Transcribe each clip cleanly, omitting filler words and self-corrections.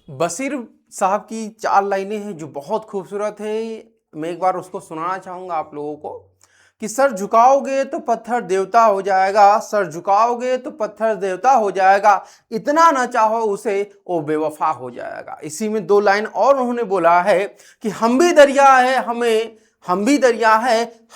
बशीर साहब की 4 लाइनें हैं जो बहुत खूबसूरत है। मैं एक बार उसको सुनाना चाहूँगा आप लोगों को कि सर झुकाओगे तो पत्थर देवता हो जाएगा, सर झुकाओगे तो पत्थर देवता हो जाएगा, इतना ना चाहो उसे वो बेवफा हो जाएगा। इसी में 2 लाइन और उन्होंने बोला है कि हम भी दरिया है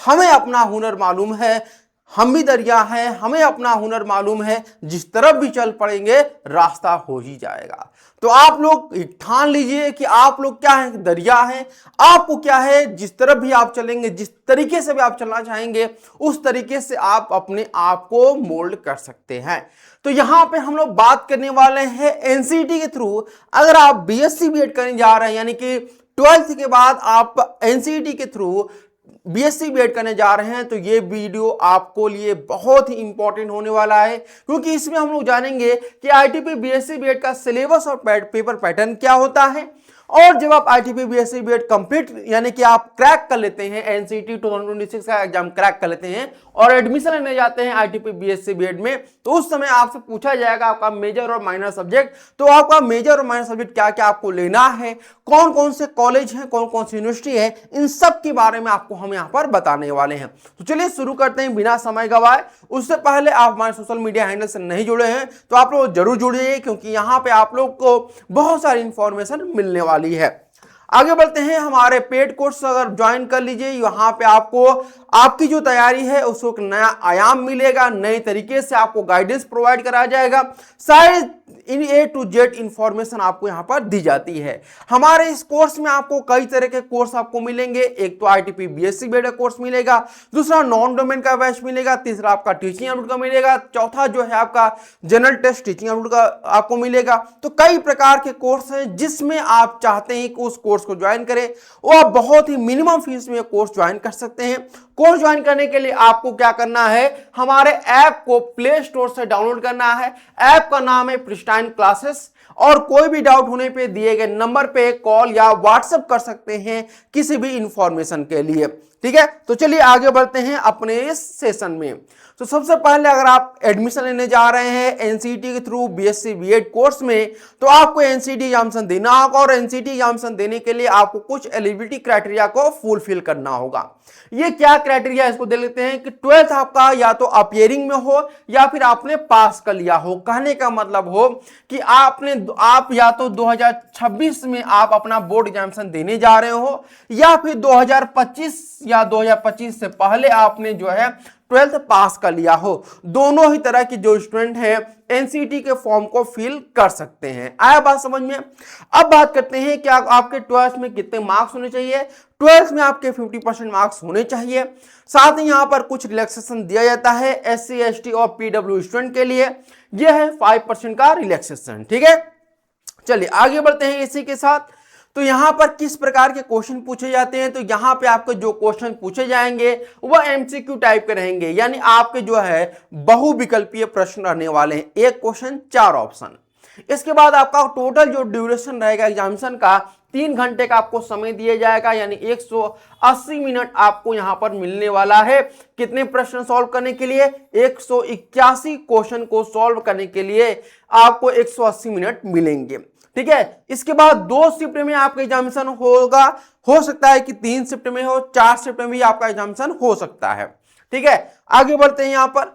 हमें अपना हुनर मालूम है, हम भी दरिया हैं हमें अपना हुनर मालूम है, जिस तरफ भी चल पड़ेंगे रास्ता हो ही जाएगा। तो आप लोग ठान लीजिए कि आप लोग क्या है, दरिया हैं। आपको क्या है, जिस तरफ भी आप चलेंगे, जिस तरीके से भी आप चलना चाहेंगे उस तरीके से आप अपने आप को मोल्ड कर सकते हैं। तो यहां पे हम लोग बात करने वाले हैं एनसीईटी के थ्रू अगर आप बीएससी बीएड करने जा रहे हैं, यानी कि 12th के बाद आप एनसीईटी के थ्रू बीएससी बीएड करने जा रहे हैं, तो ये वीडियो आपको लिए बहुत ही इंपॉर्टेंट होने वाला है, क्योंकि इसमें हम लोग जानेंगे कि आईटीपी बीएससी बीएड का सिलेबस और पेपर पैटर्न क्या होता है। और जब आप आईटीपी बीएससी बीएड कंप्लीट यानी कि आप क्रैक कर लेते हैं, एनसीईटी 2026 का एग्जाम क्रैक कर लेते हैं और एडमिशन लेने जाते हैं आईटीपी बीएससी बीएड में, तो उस समय आपसे पूछा जाएगा आपका मेजर और माइनर सब्जेक्ट। तो आपका मेजर और माइनर सब्जेक्ट क्या क्या आपको लेना है, कौन कौन से कॉलेज हैं, कौन कौन सी यूनिवर्सिटी है, इन सब के बारे में आपको हम यहाँ पर बताने वाले हैं। तो चलिए शुरू करते हैं बिना समय गवाए। उससे पहले आप हमारे सोशल मीडिया हैंडल से नहीं जुड़े हैं तो आप लोग जरूर जुड़िए, क्योंकि यहाँ पे आप लोग को बहुत सारी इंफॉर्मेशन मिलने वाली है। आगे बढ़ते हैं, हमारे पेड कोर्स अगर ज्वाइन कर लीजिए, यहाँ पे आपको आपकी जो तैयारी है उसको एक नया आयाम मिलेगा, नए तरीके से आपको गाइडेंस प्रोवाइड कराया जाएगा, सारे इन ए टू जेड इंफॉर्मेशन आपको यहाँ पर दी जाती है। हमारे इस कोर्स में आपको कई तरह के कोर्स आपको मिलेंगे। एक तो आईटीपी बीएससी बीएड का कोर्स मिलेगा, दूसरा नॉन डोमेन का बैच मिलेगा, तीसरा आपका टीचिंग एप्टीट्यूड का मिलेगा, चौथा जो है आपका जनरल टेस्ट टीचिंग एप्टीट्यूड का आपको मिलेगा। तो कई प्रकार के कोर्स हैं, जिसमें आप चाहते हैं कि उस कोर्स को ज्वाइन करें, वो आप बहुत ही मिनिमम फीस में कोर्स ज्वाइन कर सकते हैं। कोर्स ज्वाइन करने के लिए आपको क्या करना है, हमारे ऐप को प्ले स्टोर से डाउनलोड करना है। ऐप का नाम है प्रिस्टाइन क्लासेस, और कोई भी डाउट होने पे दिए गए नंबर पे कॉल या व्हाट्सएप कर सकते हैं किसी भी इंफॉर्मेशन के लिए। ठीक है, तो चलिए आगे बढ़ते हैं अपने इस सेशन में। तो सबसे पहले अगर आप एडमिशन लेने जा रहे हैं एनसीईटी के थ्रू बीएससी बीएड कोर्स में, तो आपको एनसीईटी एग्जामिनेशन देना होगा, और एनसीईटी एग्जामिनेशन देने के लिए आपको कुछ एलिजिबिलिटी क्राइटेरिया को फुलफिल करना होगा। ये क्या क्राइटेरिया, इसको देख लेते हैं कि 12th आपका या तो अपियरिंग में हो या फिर आपने पास कर लिया हो। कहने का मतलब हो कि आप या तो 2026 में आप अपना बोर्ड एग्जामिनेशन देने जा रहे हो, या फिर 2025 या 2025 से पहले आपने जो है 12th पास कर लिया हो। दोनों ही तरह के जो स्टूडेंट हैं एनसीईटी के फॉर्म को फिल कर सकते हैं। आया बात समझ में। अब बात करते हैं कि आपके 12th में कितने मार्क्स होने चाहिए। 12th में आपके 50% मार्क्स होने चाहिए। साथ ही यहां पर कुछ रिलैक्सेशन दिया जाता है एससी एसटी और पीडब्ल्यू स्टूडेंट के लिए, यह है 5% का रिलैक्सेशन। ठीक है, चलिए आगे बढ़ते हैं इसी के साथ। तो यहां पर किस प्रकार के क्वेश्चन पूछे जाते हैं, तो यहां पे आपको जो क्वेश्चन पूछे जाएंगे वह एमसीक्यू टाइप के रहेंगे, यानी आपके जो है बहुविकल्पीय प्रश्न रहने वाले हैं। एक क्वेश्चन 4 ऑप्शन। इसके बाद आपका टोटल जो ड्यूरेशन रहेगा एग्जामिनेशन का 3 घंटे का आपको समय दिया जाएगा, यानी 180 मिनट आपको यहां पर मिलने वाला है। कितने प्रश्न सॉल्व करने के लिए, 181 क्वेश्चन को सॉल्व करने के लिए आपको 180 मिनट मिलेंगे। ठीक है, इसके बाद 2 शिफ्ट में आपका एग्जामिनेशन होगा। हो सकता है कि 3 शिफ्ट में हो, 4 शिफ्ट में भी आपका एग्जामिनेशन हो सकता है। ठीक है, आगे बढ़ते हैं यहां पर।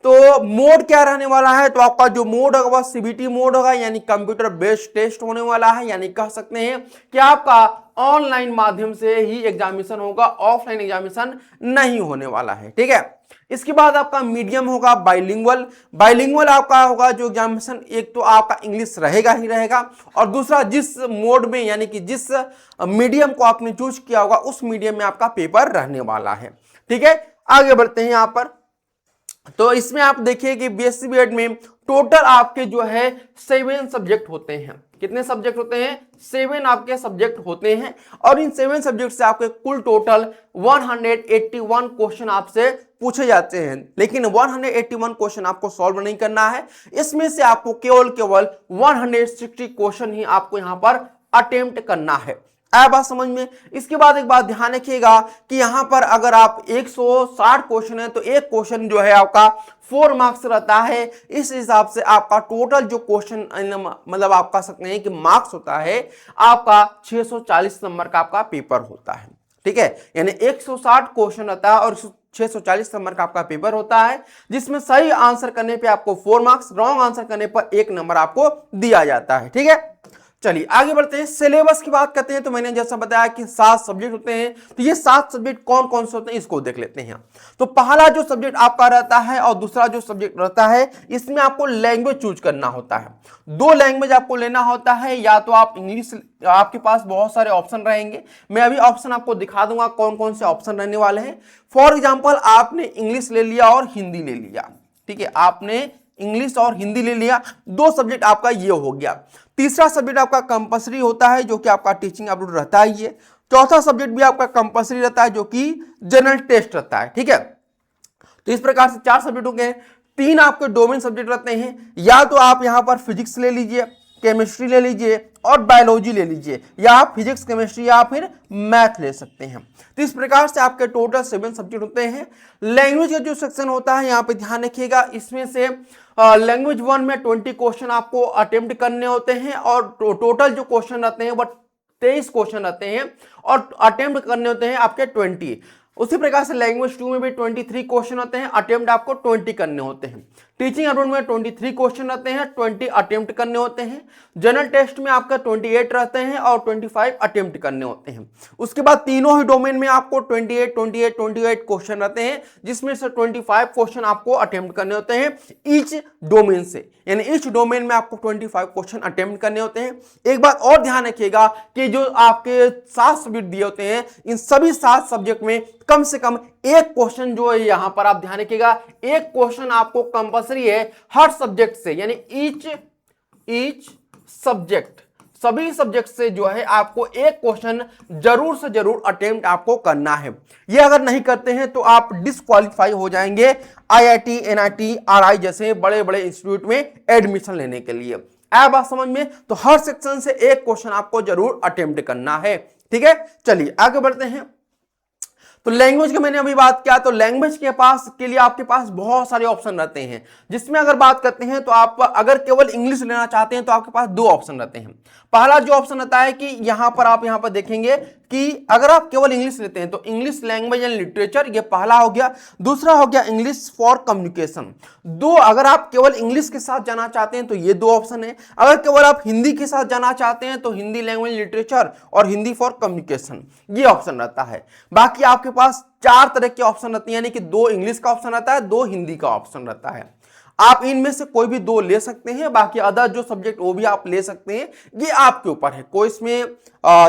तो मोड क्या रहने वाला है, तो आपका जो मोड होगा वह सीबीटी मोड होगा, यानी कंप्यूटर बेस्ड टेस्ट होने वाला है। यानी कह सकते हैं कि आपका ऑनलाइन माध्यम से ही एग्जामिनेशन होगा, ऑफलाइन एग्जामिनेशन नहीं होने वाला है। ठीक है, इसके बाद आपका मीडियम होगा बाइलिंगुअल। बाइलिंगुअल आपका होगा जो एग्जामिनेशन, एक तो आपका इंग्लिश रहेगा ही रहेगा, और दूसरा जिस मोड में यानी कि जिस मीडियम को आपने चूज किया होगा उस मीडियम में आपका पेपर रहने वाला है। ठीक है, आगे बढ़ते हैं यहां पर। तो इसमें आप देखिए कि बीएससी बीएड में टोटल आपके जो है 7 सब्जेक्ट होते हैं। कितने सब्जेक्ट होते हैं, 7 आपके सब्जेक्ट होते हैं, और इन 7 सब्जेक्ट से आपके कुल टोटल 181 क्वेश्चन आपसे पूछे जाते हैं। लेकिन 181 क्वेश्चन आपको सॉल्व नहीं करना है, इसमें से आपको केवल 160 क्वेश्चन ही आपको यहां पर अटेम्प्ट करना है। आया बात समझ में। इसके बाद एक बात ध्यान रखिएगा कि यहां पर अगर आप 160 क्वेश्चन है तो एक क्वेश्चन जो है आपका 4 मार्क्स रहता है। इस हिसाब से आपका टोटल जो क्वेश्चन मतलब आप कह सकते हैं कि मार्क्स होता है आपका 640 नंबर का आपका पेपर होता है। ठीक है, यानी 160 क्वेश्चन रहता है और 640 नंबर का आपका पेपर होता है, जिसमें सही आंसर करने पे आपको 4 मार्क्स, रॉन्ग आंसर करने पर 1 नंबर आपको दिया जाता है। ठीक है, चलिए आगे बढ़ते हैं। सिलेबस की बात करते हैं तो मैंने जैसा बताया कि 7 सब्जेक्ट होते हैं, तो ये 7 सब्जेक्ट कौन कौन से होते हैं इसको देख लेते हैं। तो पहला जो सब्जेक्ट आपका रहता है और दूसरा जो सब्जेक्ट रहता है, इसमें आपको लैंग्वेज चूज करना होता है। 2 लैंग्वेज आपको लेना होता है, या तो आप इंग्लिश, आपके पास बहुत सारे ऑप्शन रहेंगे, मैं अभी ऑप्शन आपको दिखा दूंगा कौन कौन से ऑप्शन रहने वाले हैं। फॉर एग्जाम्पल आपने इंग्लिश ले लिया और हिंदी ले लिया, ठीक है, आपने इंग्लिश और हिंदी ले लिया, 2 सब्जेक्ट आपका ये हो गया। तीसरा सब्जेक्ट आपका कंपलसरी होता है जो कि आपका टीचिंग एप्टीट्यूड रहता ही है। चौथा सब्जेक्ट भी आपका कंपलसरी रहता है जो कि जनरल टेस्ट रहता है। ठीक है, तो इस प्रकार से 4 सब्जेक्ट हो गए। 3 आपके डोमेन सब्जेक्ट रहते हैं, या तो आप यहां पर फिजिक्स ले लीजिए, केमिस्ट्री ले लीजिए और बायोलॉजी ले लीजिए, या आप फिजिक्स, केमिस्ट्री या फिर मैथ ले सकते हैं। तो इस प्रकार से आपके टोटल 7 सब्जेक्ट होते हैं। लैंग्वेज का जो सेक्शन होता है यहां पे ध्यान रखिएगा, इसमें से लैंग्वेज 1 में 20 क्वेश्चन आपको अटेम्प्ट करने होते हैं, और टोटल जो क्वेश्चन रहते हैं वो 23 क्वेश्चन रहते हैं और अटेम्प्ट करने होते हैं आपके 20। उसी प्रकार से लैंग्वेज 2 में भी 23 क्वेश्चन होते हैं, अटेम्प्ट आपको 20 करने होते हैं। टीचिंग एप्टीट्यूड में 23 क्वेश्चन रहते हैं, 20 अटेम्प्ट करने होते हैं। जनरल टेस्ट में आपका 28 रहते हैं और 25 अटेम्प्ट करने होते हैं। उसके बाद तीनों ही डोमेन में आपको 28 क्वेश्चन रहते हैं, जिसमें से 25 क्वेश्चन आपको अटेम्प्ट करने होते हैं ईच डोमेन से, यानी ईच डोमेन में आपको 25 क्वेश्चन अटेम्प्ट करने होते हैं। एक बात और ध्यान रखिएगा कि जो आपके 7 सब्जेक्ट दिए होते हैं, इन सभी 7 सब्जेक्ट में कम से कम एक क्वेश्चन जो है, यहां पर आप ध्यान रखिएगा, एक क्वेश्चन आपको कंपलसरी है हर सब्जेक्ट से, यानी ईच सब्जेक्ट, सभी सब्जेक्ट से जो है आपको एक क्वेश्चन जरूर से जरूर अटेम्प्ट आपको करना है। ये अगर नहीं करते हैं तो आप डिस्क्वालीफाई हो जाएंगे IIT, NIT, RI जैसे बड़े बड़े इंस्टीट्यूट में एडमिशन लेने के लिए। आया बात समझ में? तो हर सेक्शन से एक क्वेश्चन आपको जरूर अटेम्प्ट करना है। ठीक है, चलिए आगे बढ़ते हैं। तो लैंग्वेज की मैंने अभी बात किया, तो लैंग्वेज के पास के लिए आपके पास बहुत सारे ऑप्शन रहते हैं, जिसमें अगर बात करते हैं तो आप अगर केवल इंग्लिश लेना चाहते हैं तो आपके पास 2 ऑप्शन रहते हैं। पहला जो ऑप्शन रहता है कि यहां पर देखेंगे कि अगर आप केवल इंग्लिश लेते हैं तो इंग्लिश लैंग्वेज एंड लिटरेचर, ये पहला हो गया। दूसरा हो गया इंग्लिश फॉर कम्युनिकेशन। अगर आप केवल इंग्लिश के साथ जाना चाहते हैं तो ये 2 ऑप्शन है। अगर केवल आप हिंदी के साथ जाना चाहते हैं तो हिंदी लैंग्वेज लिटरेचर और हिंदी फॉर कम्युनिकेशन, ये ऑप्शन रहता है। बाकी आपके पास 4 तरह के ऑप्शन रहते हैं, यानी कि 2 इंग्लिश का ऑप्शन रहता है, 2 हिंदी का ऑप्शन रहता है। आप इनमें से कोई भी 2 ले सकते हैं, बाकी अदर जो सब्जेक्ट वो भी आप ले सकते हैं, ये आपके ऊपर है। कोई इसमें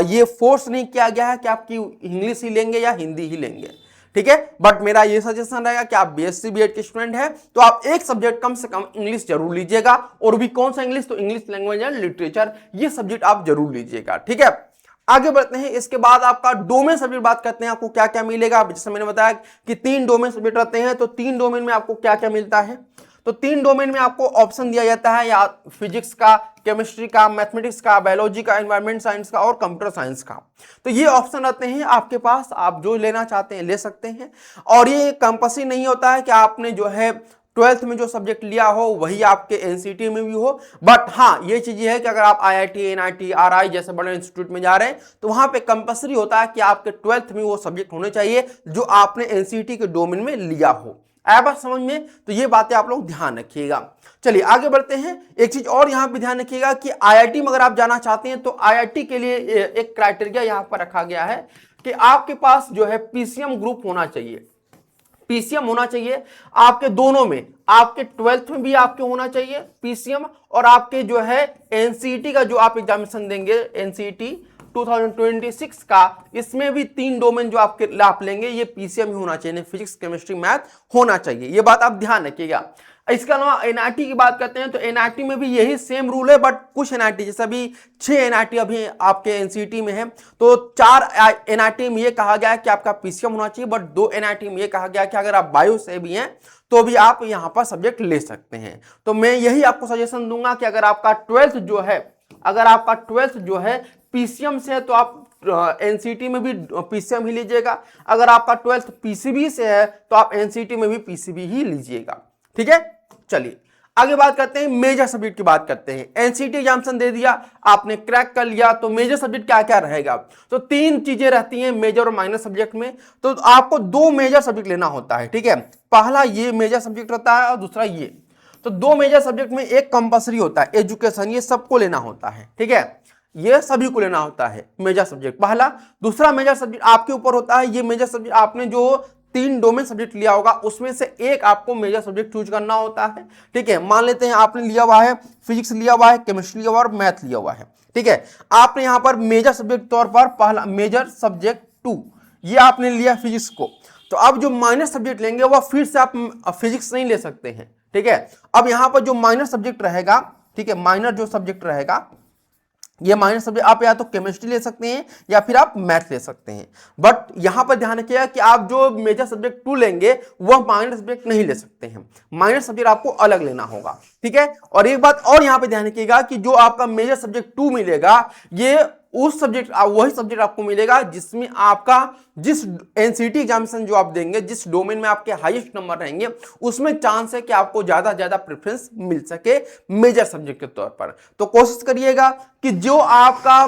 ये फोर्स नहीं किया गया है कि आपकी इंग्लिश ही लेंगे या हिंदी ही लेंगे। ठीक है, बट मेरा ये सजेशन रहेगा कि आप BSc BEd के स्टूडेंट हैं तो आप एक सब्जेक्ट कम से कम इंग्लिश जरूर लीजिएगा, और भी कौन सा इंग्लिश, तो इंग्लिश लैंग्वेज एंड लिटरेचर, ये सब्जेक्ट आप जरूर लीजिएगा। ठीक है, आगे बढ़ते हैं। इसके बाद आपका डोमेन सब्जेक्ट बात करते हैं, आपको क्या क्या मिलेगा। जैसे मैंने बताया कि 3 डोमेन सब्जेक्ट रहते हैं, तो 3 डोमेन में आपको क्या क्या मिलता है। तो 3 डोमेन में आपको ऑप्शन दिया जाता है, या फिजिक्स का, केमिस्ट्री का, मैथमेटिक्स का, बायोलॉजी का, एनवायरमेंट साइंस का और कंप्यूटर साइंस का। तो ये ऑप्शन रहते हैं आपके पास, आप जो लेना चाहते हैं ले सकते हैं। और ये कंपल्सरी नहीं होता है कि आपने जो है 12th में जो सब्जेक्ट लिया हो वही आपके NCT में भी हो, बट हाँ ये चीज है कि अगर आप IIT, NIT, RI जैसे बड़े इंस्टीट्यूट में जा रहे हैं तो वहां पे कंपल्सरी होता है कि आपके 12th में वो सब्जेक्ट होने चाहिए जो आपने NCT के डोमेन में लिया हो। आया बात समझ में? तो ये बातें आप लोग ध्यान रखिएगा। चलिए आगे बढ़ते हैं। एक चीज और यहां पे ध्यान रखिएगा कि IIT में अगर आप जाना चाहते हैं तो IIT के लिए एक क्राइटेरिया यहां पर रखा गया है कि आपके पास जो है PCM ग्रुप होना चाहिए। PCM होना चाहिए आपके दोनों में, आपके 12th में भी आपके होना चाहिए PCM, और आपके जो है NCT का जो आप एग्जामिनेशन देंगे NCT 2026 का, इसमें भी 3 डोमेन जो आप लेंगे ये PCM ही होना चाहिए, फिजिक्स, केमिस्ट्री, मैथ होना चाहिए। ये बात आप ध्यान रखिएगा। इसके अलावा NIT की बात करते हैं तो NIT में भी यही सेम रूल है, बट कुछ NIT जैसे अभी 6 NIT अभी आपके NCT में है, तो 4 NIT में ये कहा गया है कि आपका PCM होना चाहिए, बट 2 NIT में ये कहा गया कि अगर आप बायो से भी हैं तो भी आप यहां पर सब्जेक्ट ले सकते हैं। तो मैं यही आपको सजेशन दूंगा कि अगर आपका 12th जो है PCM से है तो आप एनसीटी में भी पीसीएम ही लीजिएगा, अगर आपका 12th पीसीबी से है तो आप एनसीटी में भी पीसीबी ही लीजिएगा। ठीक है, चलिए आगे बात करते हैं, मेजर सब्जेक्ट की बात करते हैं। एनसीटी एग्जामिनेशन दे दिया आपने, क्रैक कर लिया, तो मेजर सब्जेक्ट क्या क्या रहेगा? तो 3 चीजें रहती हैं मेजर और माइनर सब्जेक्ट में, तो आपको 2 मेजर सब्जेक्ट लेना होता है। ठीक है, पहला ये मेजर सब्जेक्ट रहता है और दूसरा ये। तो 2 मेजर सब्जेक्ट में एक कंपल्सरी होता है एजुकेशन, ये सबको लेना होता है। ठीक है, ये सभी को लेना होता है मेजर सब्जेक्ट पहला। दूसरा मेजर सब्जेक्ट आपके ऊपर होता है, ये मेजर सब्जेक्ट आपने जो 3 डोमेन सब्जेक्ट लिया होगा उसमें से एक आपको मेजर सब्जेक्ट चूज करना होता है। ठीक है, मान लेते हैं आपने लिया हुआ है फिजिक्स लिया हुआ है, केमिस्ट्री लिया हुआ है और मैथ लिया हुआ है। ठीक है, आपने यहां पर मेजर सब्जेक्ट तौर पर पहला मेजर सब्जेक्ट 2 ये आपने लिया फिजिक्स को, तो अब जो माइनर सब्जेक्ट लेंगे वह फिर से आप फिजिक्स नहीं ले सकते हैं। ठीक है, अब यहां पर जो माइनर सब्जेक्ट रहेगा, ठीक है, माइनर जो सब्जेक्ट रहेगा, ये माइनर सब्जेक्ट आप या तो केमिस्ट्री ले सकते हैं या फिर आप मैथ ले सकते हैं। बट यहां पर ध्यान रखिएगा कि आप जो मेजर सब्जेक्ट 2 लेंगे वह माइनर सब्जेक्ट नहीं ले सकते हैं, माइनर सब्जेक्ट आपको अलग लेना होगा। ठीक है, और एक बात और यहां पे ध्यान रखिएगा कि जो आपका मेजर सब्जेक्ट 2 मिलेगा, ये उस सब्जेक्ट वही सब्जेक्ट आपको मिलेगा जिसमें आपका जिस एनसीटी एग्जामिनेशन जो आप देंगे, जिस डोमेन में आपके हाईएस्ट नंबर रहेंगे, उसमें चांस है कि आपको ज्यादा प्रेफरेंस मिल सके मेजर सब्जेक्ट के तौर पर। तो कोशिश करिएगा कि जो आपका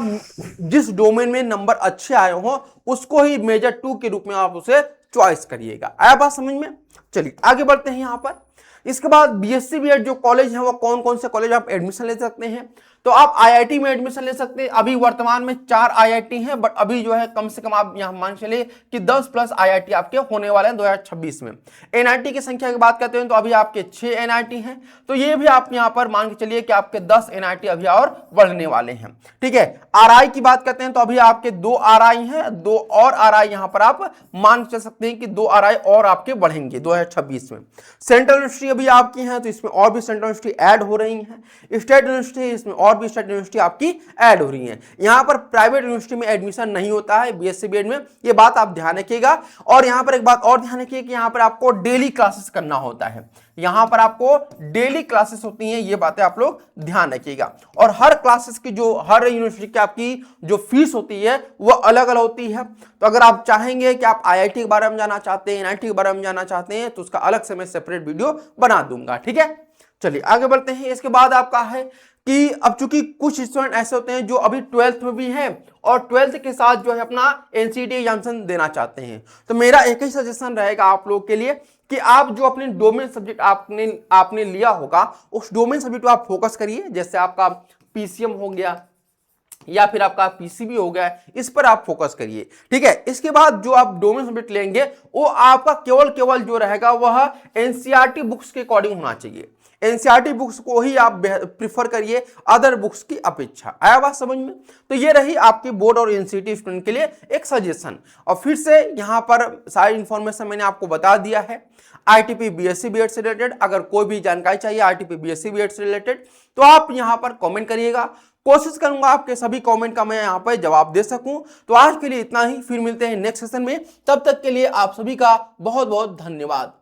जिस डोमेन में नंबर अच्छे आए हो उसको ही मेजर 2 के रूप में आप उसे चॉइस करिएगा। आया बात समझ में? चलिए आगे बढ़ते हैं यहां पर। इसके बाद बीएससी बीएड जो कॉलेज है वो कौन कौन से कॉलेज आप एडमिशन ले सकते हैं? तो आप आईआईटी में एडमिशन ले सकते हैं। अभी वर्तमान में 4 आईआईटी हैं, बट अभी जो है कम से कम आप यहां मान चलिए कि 10+ आईआईटी आपके होने वाले हैं 2026 में। एनआईटी की संख्या की बात करते हैं तो अभी आपके 6 एनआईटी हैं, तो ये भी आप यहां पर मान के चलिए कि आपके 10 एनआईटी अभी और बढ़ने वाले हैं। ठीक है, आरआई की बात करते हैं तो अभी आपके 2 आरआई हैं, 2 और आरआई यहां पर आप मान चल सकते हैं कि 2 आरआई और आपके बढ़ेंगे 2026 में। सेंट्रल यूनिवर्सिटी अभी आपकी हैं तो इसमें और भी सेंट्रल यूनिवर्सिटी ऐड हो रही हैं। स्टेट यूनिवर्सिटी इसमें और भी स्टेट यूनिवर्सिटी आपकी ऐड हो रही हैं। यहां पर प्राइवेट यूनिवर्सिटी में एडमिशन नहीं होता है बीएससी बीएड में, ये बात आप ध्यान रखिएगा। और यहां पर एक बात और ध्यान रखिए कि यहां पर आपको डेली क्लासेस करना होता है, यहां पर आपको डेली क्लासेस होती हैं, ये बातें आप लोग ध्यान रखिएगा। और हर क्लासेस की जो हर यूनिवर्सिटी की आपकी जो फीस होती है वो अलग अलग होती है। तो अगर आप चाहेंगे कि आप आईआईटी के बारे में जानना चाहते हैं, एनआईटी के बारे में जानना चाहते हैं, तो उसका अलग से मैं सेपरेट वीडियो बना दूंगा। ठीक है, चलिए आगे बढ़ते हैं। इसके बाद आपका है कि अब चूंकि कुछ स्टूडेंट ऐसे होते हैं जो अभी 12th में भी हैं और 12th के साथ जो है अपना एनसीटी एग्जामिनेशन देना चाहते हैं, तो मेरा एक ही सजेशन रहेगा आप लोग के लिए कि आप जो अपने डोमेन सब्जेक्ट आपने लिया होगा उस डोमेन सब्जेक्ट पर आप फोकस करिए। जैसे आपका पीसीएम हो गया या फिर आपका पीसीबी हो गया, इस पर आप फोकस करिए। ठीक है, इसके बाद जो आप डोमेन सब्जेक्ट लेंगे वो आपका केवल जो रहेगा वह एनसीईआरटी बुक्स के अकॉर्डिंग होना चाहिए। एनसीईआरटी बुक्स को ही आप प्रिफर करिए अदर बुक्स की अपेक्षा। आया बात समझ में? तो ये रही आपकी बोर्ड और एनसीईआरटी स्टूडेंट के लिए एक सजेशन। और फिर से यहां पर सारी इंफॉर्मेशन मैंने आपको बता दिया है। आईटीपी बीएससी बीएड से रिलेटेड अगर कोई भी जानकारी चाहिए आईटीपी बीएससी बीएड से रिलेटेड तो आप यहां पर कमेंट करिएगा। कोशिश करूंगा आपके सभी कमेंट का मैं यहां पर जवाब दे सकूं। तो आज के लिए इतना ही, फिर मिलते हैं नेक्स्ट सेशन में। तब तक के लिए आप सभी का बहुत बहुत धन्यवाद।